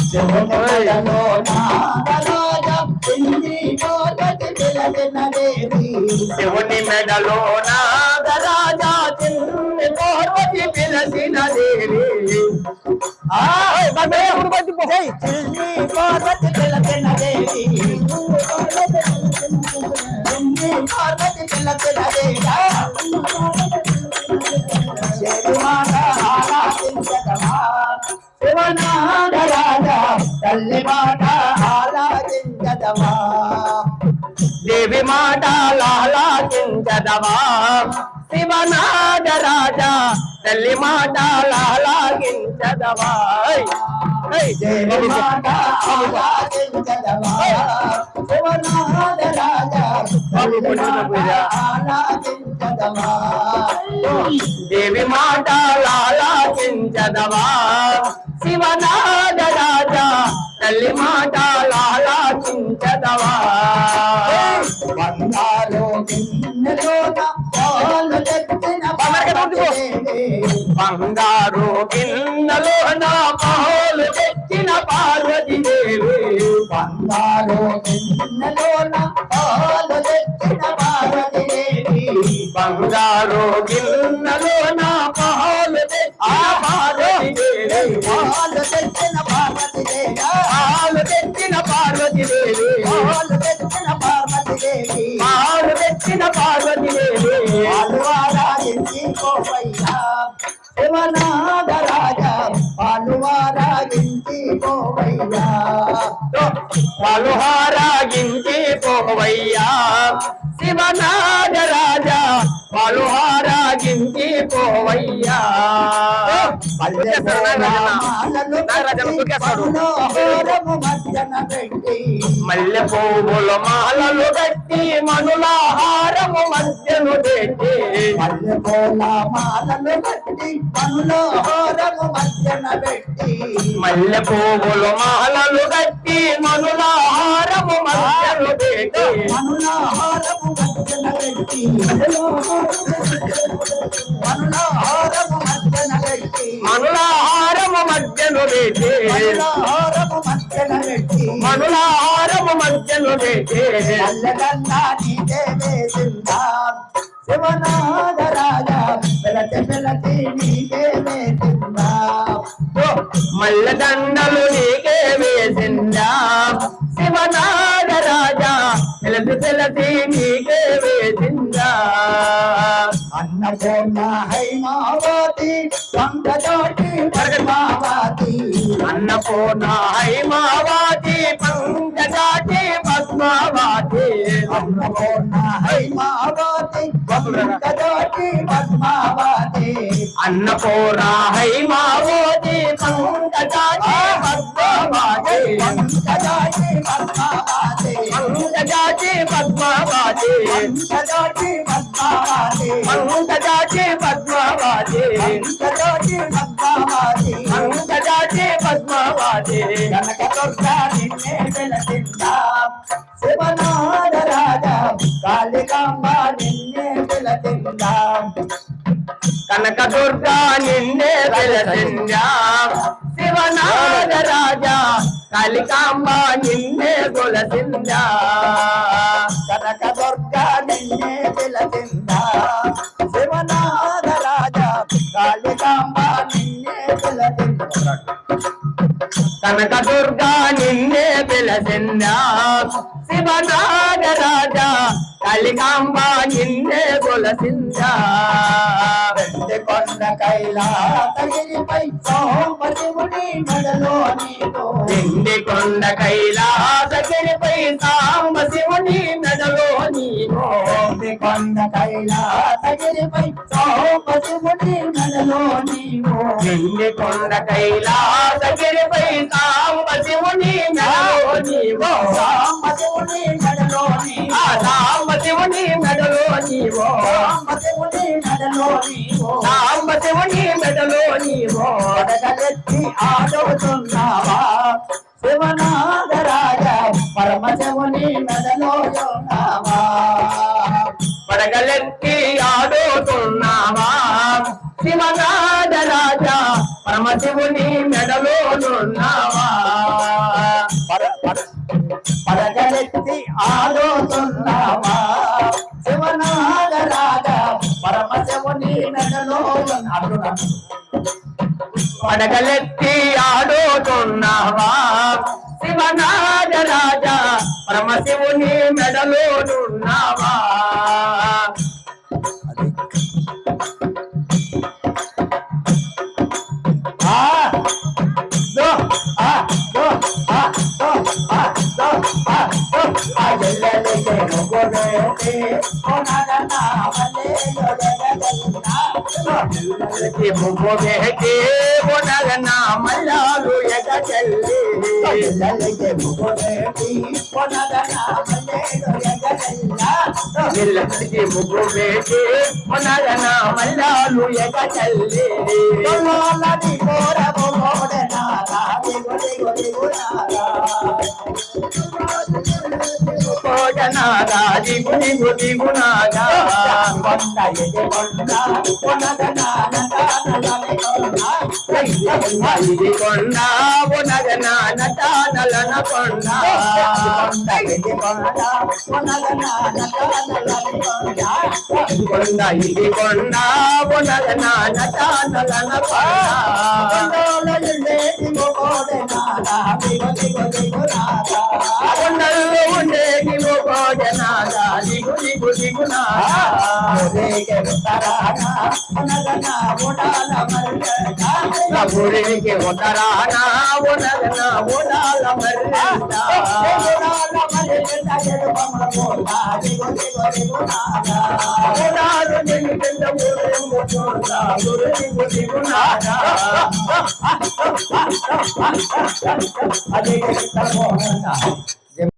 శివుని మెడలో నాగరాజ చింది పార్వతి పిలచినదేవి శివుని మెడలో నాగరాజ చింది పార్వతి పిలచినదేవి చింది పార్వతి పిలచినదేవి చింది పార్వతి పిలచినదేవి శివనాగరాజా తల్లి మాట ఆలాకించదవా దేవి మాట లాలాకించదవా శివనాగరాజా తల్లి మాట లాలాకించదవా దేవి మాట ఆలాకించదవా శివనాగరాజా ఆలాకించదవా దేవి మాట లాలాకించదవా శివనాగరాజా తల్లి మాట లాలాకించదవా బంగారు గిన్నెలోన పాలు తెచ్చిన బంగారు గిన్నెలోన పాలు తెచ్చిన పార్వతీదేవి బంగారు గిన్నెలోన పాలు తెచ్చిన పార్వతీదేవి బంగారు గిన్నెలోన పాలు తెచ్చిన పార్వతీదేవి పాలు తెచ్చిన పార్వతీదేవి పాలు తెచ్చిన పార్వతీదేవి పాలు తెచ్చిన పార్వతీదేవి పాలు తెచ్చిన పార్వతీదేవి పాలువారాగించి పోవయ్యా శివనాగరాజా పాలువారాగించి పోవయ్యా పాలుహారాగించి పోవయ్యా శివనాగరాజా పాలుహారాగించి పోవయ్యా మల్లె పువ్వుల మాలలు కట్టి మనులాహారము మధ్యను పెట్టి మల్లె పూల మాలలు కట్టి మనులాహారము మధ్యన పెట్టి మల్లె పువ్వుల మాలలు కట్టి మనులాహారము మధ్యను పెట్టి మనులాహారము మధ్యన పెట్టి మనులాహారము మధ్యన పెట్టి మనులాహారము మధ్యను పెట్టి మనులాహారము మధ్యన పెట్టి మనులాహారము మధ్యను పెట్టి అల్లగన్నా నీకే వేసిందా శివనాగరాజా పిలచి పిలచి నీకే వేసిందా మల్ల దండలు నీకే వేసిందా శివనాగరాజా పిలచి పిలచి నీకే వేసిందా అన్నపూర్ణ హైమావతి పంకజాటి పద్మావతి అన్నపూర్ణ హైమావతి పంకజాటి పద్మావతి అన్నపూర్ణ హైమావతి పంకజాటి పద్మావతి అన్నపూర్ణ హైమావతి పంకజాటి పద్మావతి పంకజాటి పద్మావతి పంకజాటి పద్మావతి పంకజాటి పద్మావతి పంకజాటి పద్మావతి పంకజాటి పద్మావతి పంకజాటి పద్మావతి కనకదుర్గా నిన్నే పిలచిందా శివనాగరాజా కాళికాంబ నిన్నే పిలచిందా కనకదుర్గా నిన్నే పిలచిందా శివనాగరాజా కాళికాంబ నిన్నే కొలసిందా కనకదుర్గా నిన్నే పిలచిందా శివనాగరాజా కాళికాంబ నిన్నే పిలచిందా కనకదుర్గా నిన్నే పిలచిందా శివనాగరాజా కాళికాంబ నిన్నే కొలసిందా వెండి కొండ కైలాసగిరిపై సోమశివుని మెడలో నీకు వెండి కొండ కైలాసగిరిపై సాంబశివుని మెడలో నీకు వెండి కొండ కైలాసగిరిపై సోమశివుని మెడలో నీకు వెండి కొండ కైలాసగిరిపై సాంబశివుని మెడలో నీవు సాంబశివుని మెడలో నీవు సాంబశివుని మెడలో నీవు సాంబశివుని మెడలో నీవు సాంబశివుని మెడలో నీవు పడగలెత్తి ఆడుతున్నావా శివనాగరాజా పరమశివుని మెడలో ఉన్నావా పడగలెత్తి ఆడుతున్నావా శివనాగరాజా పరమశివుని మెడలో ఉన్నావా ఆడుతున్నావా శివనాగరాజ పరమశివుని మెడలో అడుగున్నాను పడగలెత్తి ఆడుతున్నావా శివనాగరాజ పరమశివుని మెడలోనున్నావా ముగ్గు వేటి ఉనగన మల్లాలు ఎగచెల్లి ముగ్గు వేటి ఉనగన ముగ్గు వేటి ఉనగన మల్లాలు ఎగచెల్లి కోటనాగా దిగు దిగు దిగునాగా కొండ ఇది కొండ ఇది కొండ ఉనగన నటనలన కొండ ఇది కొండ ఇది కొండ ఉనగన నటనలన కొండ కొండల్లో ఉండేది ఒక జనాగా దిగు దిగు దిగునాగా ఊరికి ఉత్తరానా ఉనగన ఉడాల మర్యాద